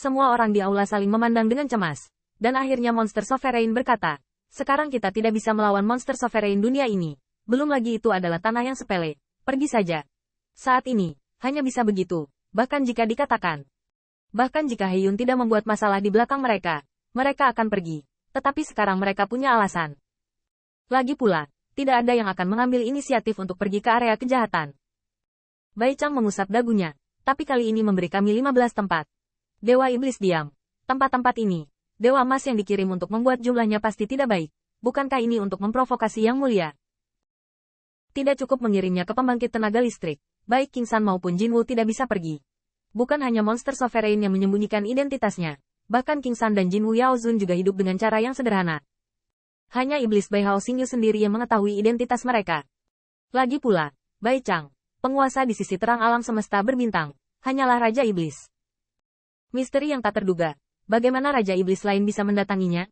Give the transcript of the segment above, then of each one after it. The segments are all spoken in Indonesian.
Semua orang di aula saling memandang dengan cemas. Dan akhirnya Monster Sovereign berkata, sekarang kita tidak bisa melawan Monster Sovereign dunia ini. Belum lagi itu adalah tanah yang sepele. Pergi saja. Saat ini, hanya bisa begitu. Bahkan jika dikatakan. Bahkan jika Heiyun tidak membuat masalah di belakang mereka, mereka akan pergi. Tetapi sekarang mereka punya alasan. Lagi pula, tidak ada yang akan mengambil inisiatif untuk pergi ke area kejahatan. Bai Chang mengusap dagunya, tapi kali ini memberi kami 15 tempat. Dewa Iblis diam. Tempat-tempat ini, Dewa Emas yang dikirim untuk membuat jumlahnya pasti tidak baik. Bukankah ini untuk memprovokasi Yang Mulia? Tidak cukup mengirimnya ke pembangkit tenaga listrik. Baik King San maupun Jin Woo tidak bisa pergi. Bukan hanya Monster Sovereign yang menyembunyikan identitasnya. Bahkan King San dan Jin Woo Yao Zun juga hidup dengan cara yang sederhana. Hanya Iblis Bai Hao Xingyu sendiri yang mengetahui identitas mereka. Lagi pula, Bai Chang, penguasa di sisi terang alam semesta berbintang, hanyalah Raja Iblis. Misteri yang tak terduga. Bagaimana Raja Iblis lain bisa mendatanginya?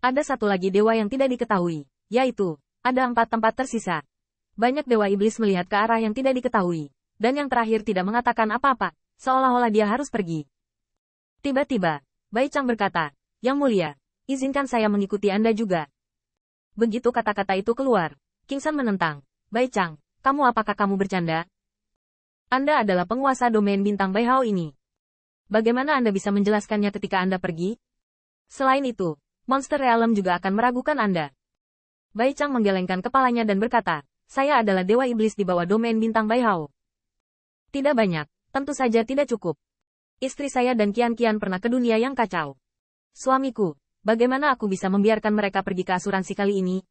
Ada satu lagi dewa yang tidak diketahui, yaitu, ada 4 tempat tersisa. Banyak Dewa Iblis melihat ke arah yang tidak diketahui, dan yang terakhir tidak mengatakan apa-apa, seolah-olah dia harus pergi. Tiba-tiba, Bai Chang berkata, Yang Mulia, izinkan saya mengikuti Anda juga. Begitu kata-kata itu keluar, King San menentang, Bai Chang, apakah kamu bercanda? Anda adalah penguasa domain bintang Bai Hao ini. Bagaimana Anda bisa menjelaskannya ketika Anda pergi? Selain itu, Monster Realm juga akan meragukan Anda. Bai Chang menggelengkan kepalanya dan berkata, saya adalah Dewa Iblis di bawah domain bintang Bai Hao. Tidak banyak, tentu saja tidak cukup. Istri saya dan Kian pernah ke dunia yang kacau. Suamiku, bagaimana aku bisa membiarkan mereka pergi ke asuransi kali ini?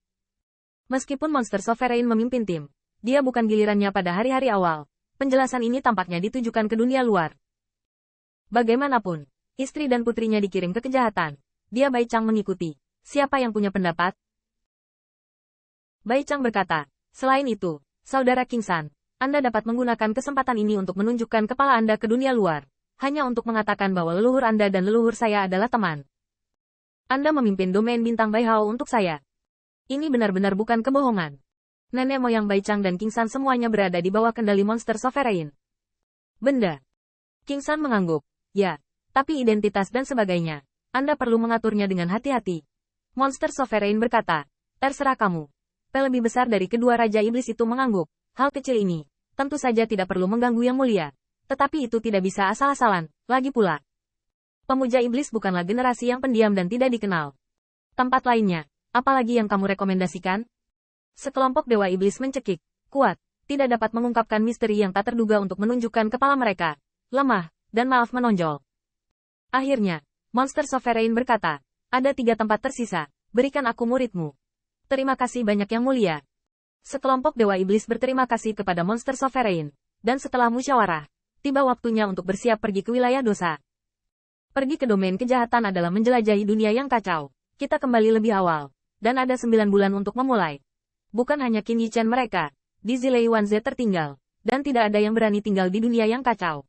Meskipun Monster Sovereign memimpin tim, dia bukan gilirannya pada hari-hari awal. Penjelasan ini tampaknya ditujukan ke dunia luar. Bagaimanapun, istri dan putrinya dikirim ke kejahatan. Dia Bai Chang mengikuti. Siapa yang punya pendapat? Bai Chang berkata, selain itu, Saudara King San, Anda dapat menggunakan kesempatan ini untuk menunjukkan kepala Anda ke dunia luar. Hanya untuk mengatakan bahwa leluhur Anda dan leluhur saya adalah teman. Anda memimpin domain bintang Bai Hao untuk saya. Ini benar-benar bukan kebohongan. Nenek moyang Bai Chang dan King San semuanya berada di bawah kendali Monster Sovereign. Benda. King San mengangguk. Ya, tapi identitas dan sebagainya. Anda perlu mengaturnya dengan hati-hati. Monster Sovereign berkata, terserah kamu. Lebih besar dari kedua Raja Iblis itu mengangguk. Hal kecil ini, tentu saja tidak perlu mengganggu Yang Mulia. Tetapi itu tidak bisa asal-asalan, lagi pula. Pemuja Iblis bukanlah generasi yang pendiam dan tidak dikenal. Tempat lainnya, apalagi yang kamu rekomendasikan? Sekelompok Dewa Iblis mencekik, kuat, tidak dapat mengungkapkan misteri yang tak terduga untuk menunjukkan kepala mereka. Lemah, dan maaf menonjol. Akhirnya, Monster Sovereign berkata, ada 3 tempat tersisa, berikan aku muridmu. Terima kasih banyak Yang Mulia. Sekelompok Dewa Iblis berterima kasih kepada Monster Sovereign, dan setelah musyawarah, tiba waktunya untuk bersiap pergi ke wilayah dosa. Pergi ke domain kejahatan adalah menjelajahi dunia yang kacau. Kita kembali lebih awal, dan ada 9 bulan untuk memulai. Bukan hanya Qin Yichen mereka, di Zilei Wanze tertinggal, dan tidak ada yang berani tinggal di dunia yang kacau.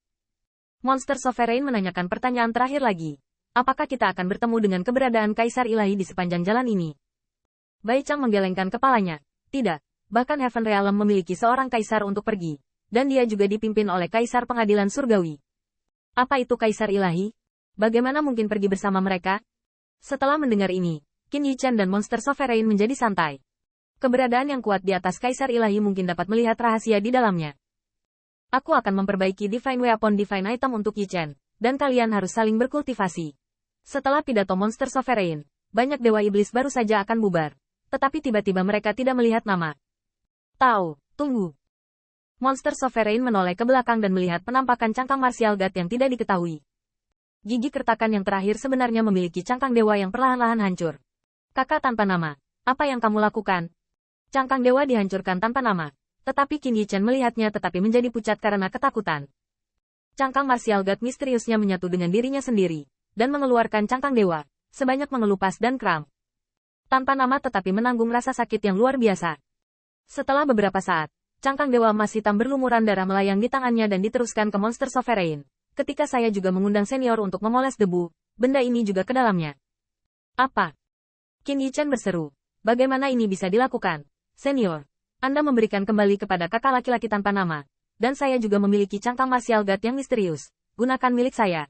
Monster Sovereign menanyakan pertanyaan terakhir lagi. Apakah kita akan bertemu dengan keberadaan Kaisar Ilahi di sepanjang jalan ini? Bai Chang menggelengkan kepalanya. Tidak, bahkan Heaven Realm memiliki seorang Kaisar untuk pergi. Dan dia juga dipimpin oleh Kaisar Pengadilan Surgawi. Apa itu Kaisar Ilahi? Bagaimana mungkin pergi bersama mereka? Setelah mendengar ini, Qin Yichen dan Monster Sovereign menjadi santai. Keberadaan yang kuat di atas Kaisar Ilahi mungkin dapat melihat rahasia di dalamnya. Aku akan memperbaiki Divine Weapon Divine Item untuk Yichen, dan kalian harus saling berkultivasi. Setelah pidato Monster Sovereign, banyak Dewa Iblis baru saja akan bubar. Tetapi tiba-tiba mereka tidak melihat nama. Tahu, tunggu. Monster Sovereign menoleh ke belakang dan melihat penampakan cangkang martial god yang tidak diketahui. Gigi kertakan yang terakhir sebenarnya memiliki cangkang dewa yang perlahan-lahan hancur. Kakak tanpa nama, apa yang kamu lakukan? Cangkang dewa dihancurkan tanpa nama. Tetapi Qin Yichen melihatnya tetapi menjadi pucat karena ketakutan. Cangkang martial god misteriusnya menyatu dengan dirinya sendiri, dan mengeluarkan cangkang dewa, sebanyak mengelupas dan kram. Tanpa nama tetapi menanggung rasa sakit yang luar biasa. Setelah beberapa saat, cangkang dewa emas hitam berlumuran darah melayang di tangannya dan diteruskan ke Monster Sovereign. Ketika saya juga mengundang senior untuk memoles debu, benda ini juga ke dalamnya. Apa? Qin Yichen berseru. Bagaimana ini bisa dilakukan? Senior, Anda memberikan kembali kepada kakak laki-laki tanpa nama. Dan saya juga memiliki cangkang martial god yang misterius. Gunakan milik saya.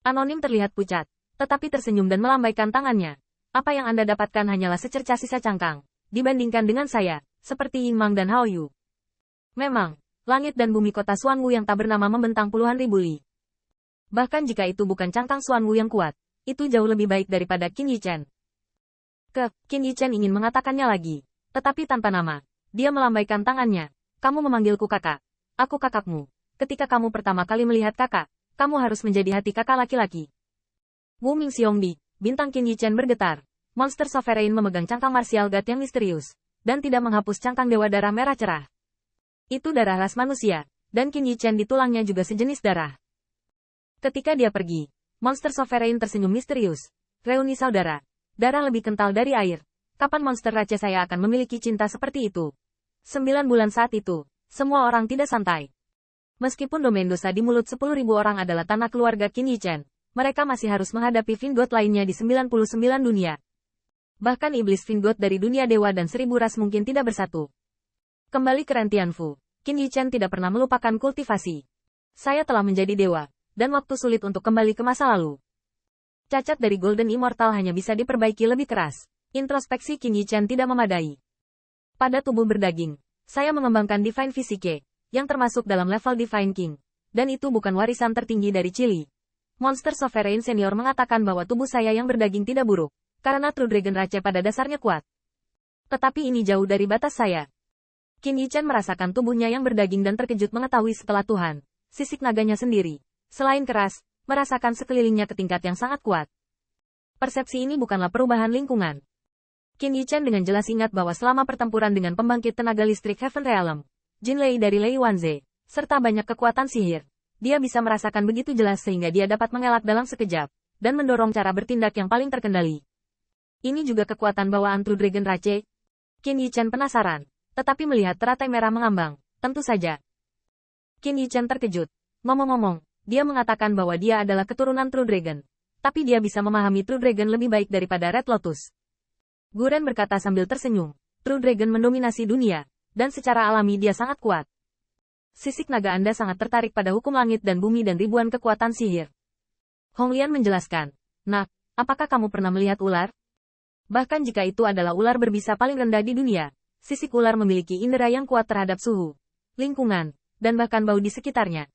Anonim terlihat pucat, tetapi tersenyum dan melambaikan tangannya. Apa yang Anda dapatkan hanyalah secercah sisa cangkang, dibandingkan dengan saya, seperti Ying Mang dan Hao Yu. Memang, langit dan bumi kota Xuanwu yang tak bernama membentang puluhan ribu li. Bahkan jika itu bukan cangkang Xuanwu yang kuat, itu jauh lebih baik daripada Qin Yichen. Qin Yichen ingin mengatakannya lagi, tetapi tanpa nama. Dia melambaikan tangannya. Kamu memanggilku kakak. Aku kakakmu. Ketika kamu pertama kali melihat kakak, kamu harus menjadi hati kakak laki-laki. Wu Mingxiongdi, bintang Qin Yichen bergetar. Monster Sovereign memegang cangkang martial god yang misterius, dan tidak menghapus cangkang dewa darah merah cerah. Itu darah ras manusia, dan Qin Yichen di tulangnya juga sejenis darah. Ketika dia pergi, Monster Sovereign tersenyum misterius. Reuni saudara. Darah lebih kental dari air. Kapan monster race saya akan memiliki cinta seperti itu? 9 bulan saat itu, semua orang tidak santai. Meskipun domain dosa di mulut 10.000 orang adalah tanah keluarga Qin Yichen, mereka masih harus menghadapi Vingot lainnya di 99 dunia. Bahkan iblis Vingot dari dunia dewa dan 1000 ras mungkin tidak bersatu. Kembali ke Rentianfu, Qin Yichen tidak pernah melupakan kultivasi. Saya telah menjadi dewa, dan waktu sulit untuk kembali ke masa lalu. Cacat dari Golden Immortal hanya bisa diperbaiki lebih keras. Introspeksi Qin Yichen tidak memadai. Pada tubuh berdaging, saya mengembangkan Divine Physique, yang termasuk dalam level Divine King. Dan itu bukan warisan tertinggi dari Chili. Monster Sovereign Senior mengatakan bahwa tubuh saya yang berdaging tidak buruk, karena True Dragon Rache pada dasarnya kuat. Tetapi ini jauh dari batas saya. Qin Yichen merasakan tubuhnya yang berdaging dan terkejut mengetahui setelah Tuhan, sisik naganya sendiri, selain keras, merasakan sekelilingnya ke tingkat yang sangat kuat. Persepsi ini bukanlah perubahan lingkungan. Qin Yichen dengan jelas ingat bahwa selama pertempuran dengan pembangkit tenaga listrik Heaven Realm, Jin Lei dari Lei Wanze, serta banyak kekuatan sihir, dia bisa merasakan begitu jelas sehingga dia dapat mengelak dalam sekejap, dan mendorong cara bertindak yang paling terkendali. Ini juga kekuatan bawaan True Dragon Rache. Qin Yichen penasaran, tetapi melihat teratai merah mengambang, tentu saja. Qin Yichen terkejut. Ngomong-ngomong, dia mengatakan bahwa dia adalah keturunan True Dragon. Tapi dia bisa memahami True Dragon lebih baik daripada Red Lotus. Guren berkata sambil tersenyum. True Dragon mendominasi dunia, dan secara alami dia sangat kuat. Sisik naga Anda sangat tertarik pada hukum langit dan bumi dan ribuan kekuatan sihir. Hong Lian menjelaskan. Nak, apakah kamu pernah melihat ular? Bahkan jika itu adalah ular berbisa paling rendah di dunia, sisik ular memiliki indera yang kuat terhadap suhu, lingkungan, dan bahkan bau di sekitarnya.